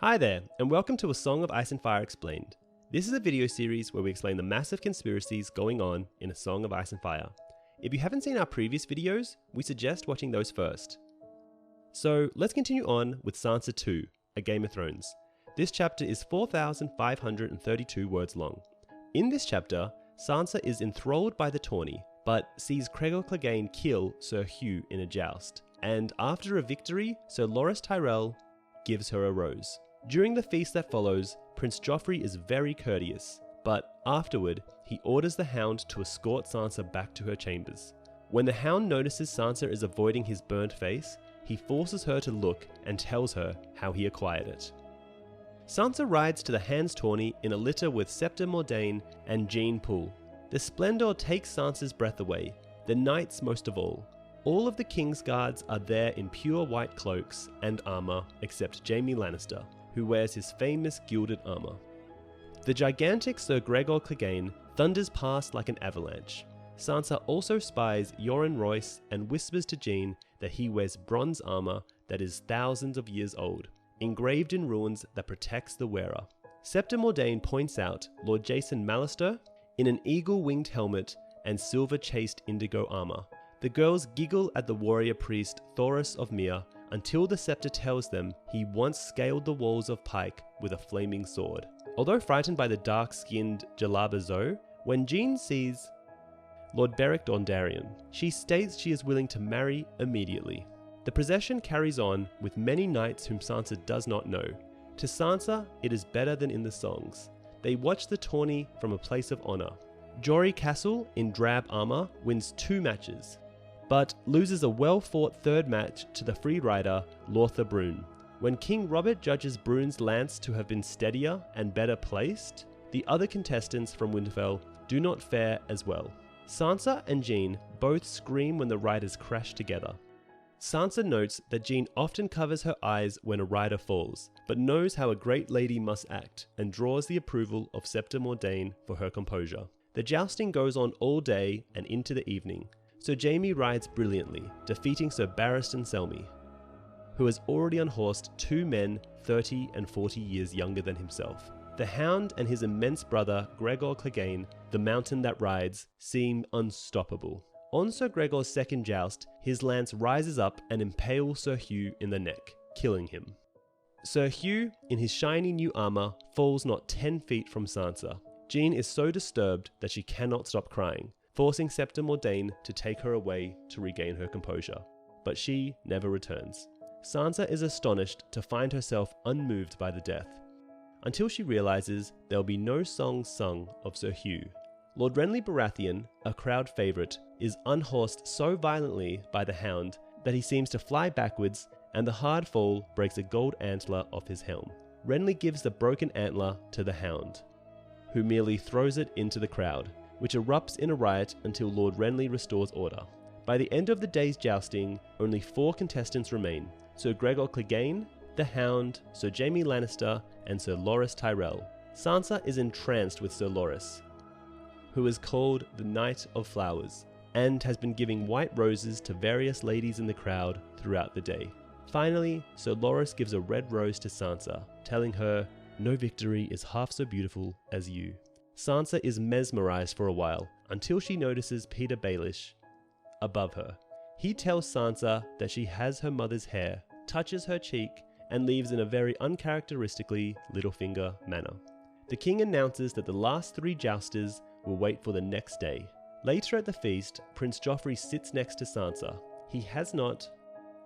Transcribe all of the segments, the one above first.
Hi there, and welcome to A Song of Ice and Fire Explained. This is a video series where we explain the massive conspiracies going on in A Song of Ice and Fire. If you haven't seen our previous videos, we suggest watching those first. So let's continue on with Sansa 2, A Game of Thrones. This chapter is 4,532 words long. In this chapter, Sansa is enthralled by the tourney, but sees Gregor Clegane kill Sir Hugh in a joust, and after a victory, Sir Loras Tyrell gives her a rose. During the feast that follows, Prince Joffrey is very courteous, but afterward, he orders the Hound to escort Sansa back to her chambers. When the Hound notices Sansa is avoiding his burnt face, he forces her to look and tells her how he acquired it. Sansa rides to the Hand's tourney in a litter with Septa Mordane and Jean Poole. The splendor takes Sansa's breath away, the knights most of all. All of the King's guards are there in pure white cloaks and armor except Jaime Lannister, who wears his famous gilded armor. The gigantic Sir Gregor Clegane thunders past like an avalanche. Sansa also spies Yoren Royce and whispers to Jean that he wears bronze armor that is thousands of years old, engraved in runes that protects the wearer. Septa Mordane points out Lord Jason Mallister in an eagle-winged helmet and silver-chased indigo armor. The girls giggle at the warrior priest Thoros of Myr until the Scepter tells them he once scaled the walls of Pike with a flaming sword. Although frightened by the dark-skinned Jalaba Zoe, when Jean sees Lord Beric Dondarrion, she states she is willing to marry immediately. The procession carries on with many knights whom Sansa does not know. To Sansa, it is better than in the songs. They watch the tourney from a place of honor. Jory Castle, in drab armor, wins 2 matches, but loses a well-fought third match to the free rider Lortha Brune. When King Robert judges Brune's lance to have been steadier and better placed, the other contestants from Winterfell do not fare as well. Sansa and Jean both scream when the riders crash together. Sansa notes that Jean often covers her eyes when a rider falls, but knows how a great lady must act and draws the approval of Septa Mordane for her composure. The jousting goes on all day and into the evening. Sir Jaime rides brilliantly, defeating Sir Barristan Selmy, who has already unhorsed 2 men 30 and 40 years younger than himself. The Hound and his immense brother Gregor Clegane, the mountain that rides, seem unstoppable. On Sir Gregor's second joust, his lance rises up and impales Sir Hugh in the neck, killing him. Sir Hugh, in his shiny new armor, falls not 10 feet from Sansa. Jean is so disturbed that she cannot stop crying, forcing Septa Mordane to take her away to regain her composure. But she never returns. Sansa is astonished to find herself unmoved by the death, until she realizes there will be no songs sung of Sir Hugh. Lord Renly Baratheon, a crowd favourite, is unhorsed so violently by the Hound that he seems to fly backwards, and the hard fall breaks a gold antler off his helm. Renly gives the broken antler to the Hound, who merely throws it into the crowd, which erupts in a riot until Lord Renly restores order. By the end of the day's jousting, only 4 contestants remain: Sir Gregor Clegane, the Hound, Sir Jaime Lannister, and Sir Loras Tyrell. Sansa is entranced with Sir Loras, who is called the Knight of Flowers, and has been giving white roses to various ladies in the crowd throughout the day. Finally, Sir Loras gives a red rose to Sansa, telling her, "No victory is half so beautiful as you." Sansa is mesmerized for a while, until she notices Peter Baelish above her. He tells Sansa that she has her mother's hair, touches her cheek, and leaves in a very uncharacteristically Littlefinger manner. The king announces that the last 3 jousters will wait for the next day. Later at the feast, Prince Joffrey sits next to Sansa. He has not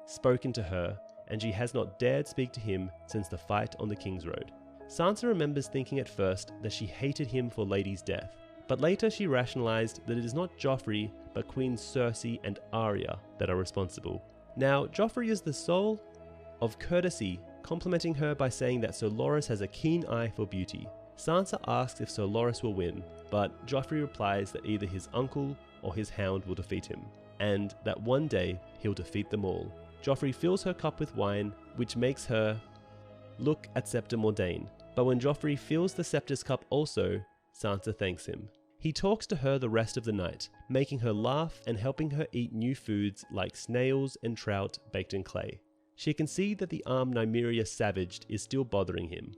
spoken to her, and she has not dared speak to him since the fight on the King's Road. Sansa remembers thinking at first that she hated him for Lady's death, but later she rationalized that it is not Joffrey but Queens Cersei and Arya that are responsible. Now, Joffrey is the soul of courtesy, complimenting her by saying that Sir Loras has a keen eye for beauty. Sansa asks if Sir Loras will win, but Joffrey replies that either his uncle or his Hound will defeat him, and that one day he'll defeat them all. Joffrey fills her cup with wine, which makes her look at Septa Mordane, but when Joffrey fills the Scepter's cup also, Sansa thanks him. He talks to her the rest of the night, making her laugh and helping her eat new foods like snails and trout baked in clay. She can see that the arm Nymeria savaged is still bothering him,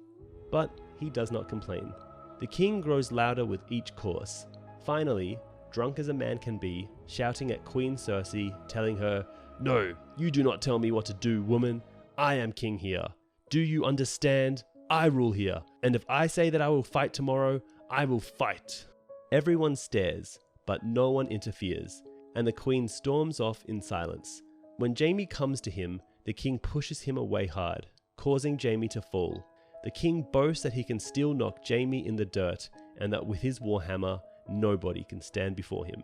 but he does not complain. The king grows louder with each course, finally, drunk as a man can be, shouting at Queen Cersei, telling her, "No, you do not tell me what to do, woman. I am king here. Do you understand? I rule here, and if I say that I will fight tomorrow, I will fight." Everyone stares, but no one interferes, and the queen storms off in silence. When Jaime comes to him, the king pushes him away hard, causing Jaime to fall. The king boasts that he can still knock Jaime in the dirt, and that with his warhammer, nobody can stand before him.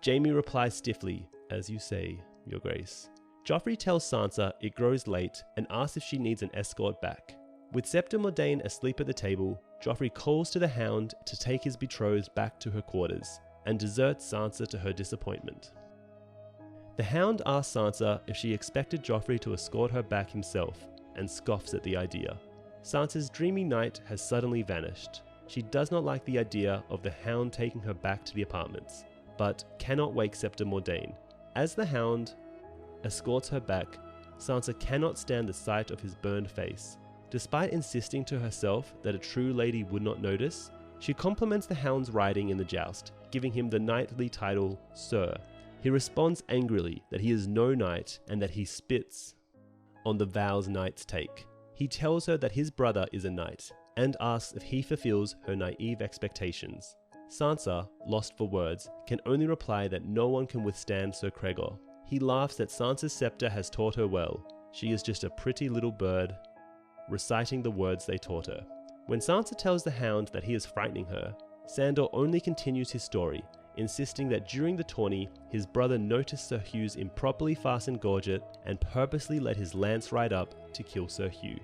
Jaime replies stiffly, "As you say, your grace." Joffrey tells Sansa it grows late and asks if she needs an escort back. With Septa Mordane asleep at the table, Joffrey calls to the Hound to take his betrothed back to her quarters, and deserts Sansa to her disappointment. The Hound asks Sansa if she expected Joffrey to escort her back himself, and scoffs at the idea. Sansa's dreamy night has suddenly vanished. She does not like the idea of the Hound taking her back to the apartments, but cannot wake Septa Mordane. As the Hound escorts her back, Sansa cannot stand the sight of his burned face. Despite insisting to herself that a true lady would not notice, she compliments the Hound's riding in the joust, giving him the knightly title Sir. He responds angrily that he is no knight and that he spits on the vows knights take. He tells her that his brother is a knight, and asks if he fulfills her naive expectations. Sansa, lost for words, can only reply that no one can withstand Sir Cregor. He laughs that Sansa's scepter has taught her well. She is just a pretty little bird, reciting the words they taught her. When Sansa tells the Hound that he is frightening her, Sandor only continues his story, insisting that during the tourney, his brother noticed Sir Hugh's improperly fastened gorget and purposely let his lance ride up to kill Sir Hugh.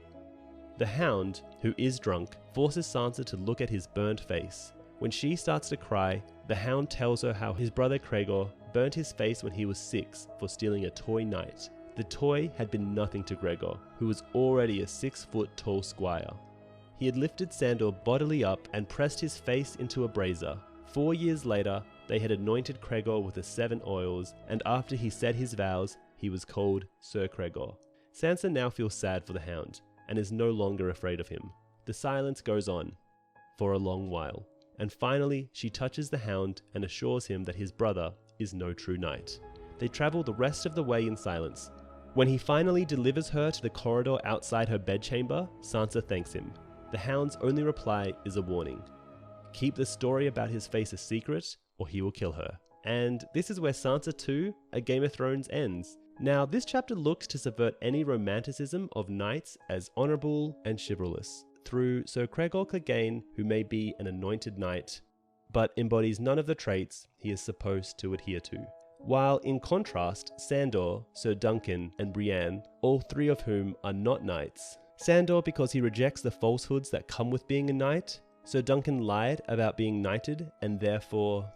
The Hound, who is drunk, forces Sansa to look at his burnt face. When she starts to cry, the Hound tells her how his brother Cregor burnt his face when he was 6 for stealing a toy knight. The toy had been nothing to Gregor, who was already a 6-foot-tall squire. He had lifted Sandor bodily up and pressed his face into a brazier. 4 years later, they had anointed Cregor with the 7 oils, and after he said his vows, he was called Sir Cregor. Sansa now feels sad for the Hound, and is no longer afraid of him. The silence goes on, for a long while, and finally she touches the Hound and assures him that his brother is no true knight. They travel the rest of the way in silence. When he finally delivers her to the corridor outside her bedchamber, Sansa thanks him. The Hound's only reply is a warning. Keep the story about his face a secret, or he will kill her. And this is where Sansa 2, A Game of Thrones ends. Now, this chapter looks to subvert any romanticism of knights as honourable and chivalrous, through Sir Cregor Clegane, who may be an anointed knight, but embodies none of the traits he is supposed to adhere to. While in contrast, Sandor, Sir Duncan, and Brienne, all 3 of whom are not knights. Sandor because he rejects the falsehoods that come with being a knight. Sir Duncan lied about being knighted and therefore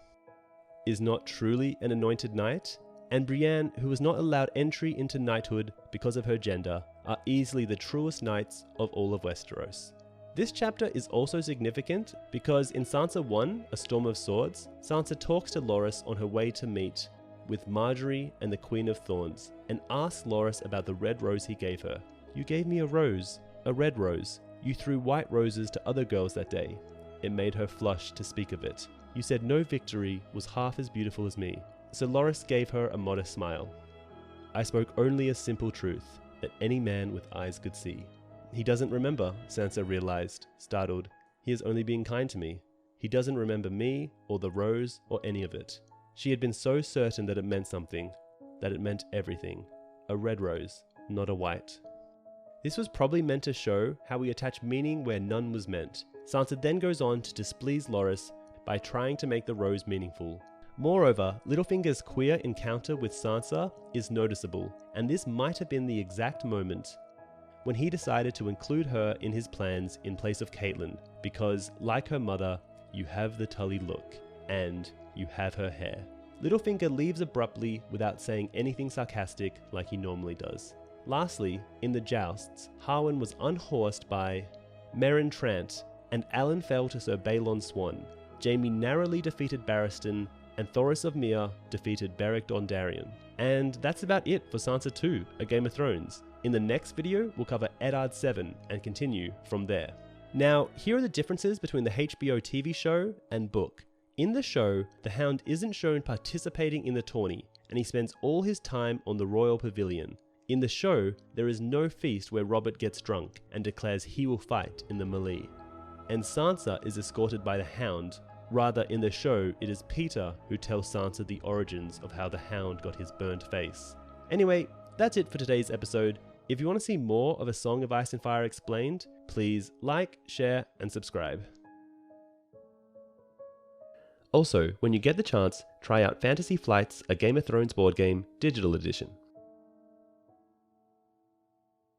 is not truly an anointed knight. And Brienne, who was not allowed entry into knighthood because of her gender, are easily the truest knights of all of Westeros. This chapter is also significant because in Sansa 1, A Storm of Swords, Sansa talks to Loras on her way to meet with Marjorie and the Queen of Thorns, and asks Loras about the red rose he gave her. "You gave me a rose, a red rose. You threw white roses to other girls that day." It made her flush to speak of it. "You said no victory was half as beautiful as me." So Loras gave her a modest smile. "I spoke only a simple truth, that any man with eyes could see." He doesn't remember, Sansa realized, startled. He is only being kind to me. He doesn't remember me, or the rose, or any of it. She had been so certain that it meant something, that it meant everything. A red rose, not a white. This was probably meant to show how we attach meaning where none was meant. Sansa then goes on to displease Loras by trying to make the rose meaningful. Moreover, Littlefinger's queer encounter with Sansa is noticeable, and this might have been the exact moment when he decided to include her in his plans in place of Catelyn, because, like her mother, you have the Tully look, and you have her hair. Littlefinger leaves abruptly without saying anything sarcastic like he normally does. Lastly, in the jousts, Harwin was unhorsed by Meryn Trant, and Alan fell to Sir Balon Swan. Jaime narrowly defeated Barristan, and Thoros of Myr defeated Beric Dondarrion. And that's about it for Sansa 2, A Game of Thrones. In the next video, we'll cover Eddard 7 and continue from there. Now, here are the differences between the HBO TV show and book. In the show, the Hound isn't shown participating in the tourney, and he spends all his time on the royal pavilion. In the show, there is no feast where Robert gets drunk and declares he will fight in the melee. And Sansa is escorted by the Hound. Rather, in the show, it is Peter who tells Sansa the origins of how the Hound got his burnt face. Anyway, that's it for today's episode. If you want to see more of A Song of Ice and Fire Explained, please like, share, and subscribe. Also, when you get the chance, try out Fantasy Flight's A Game of Thrones board game, digital edition.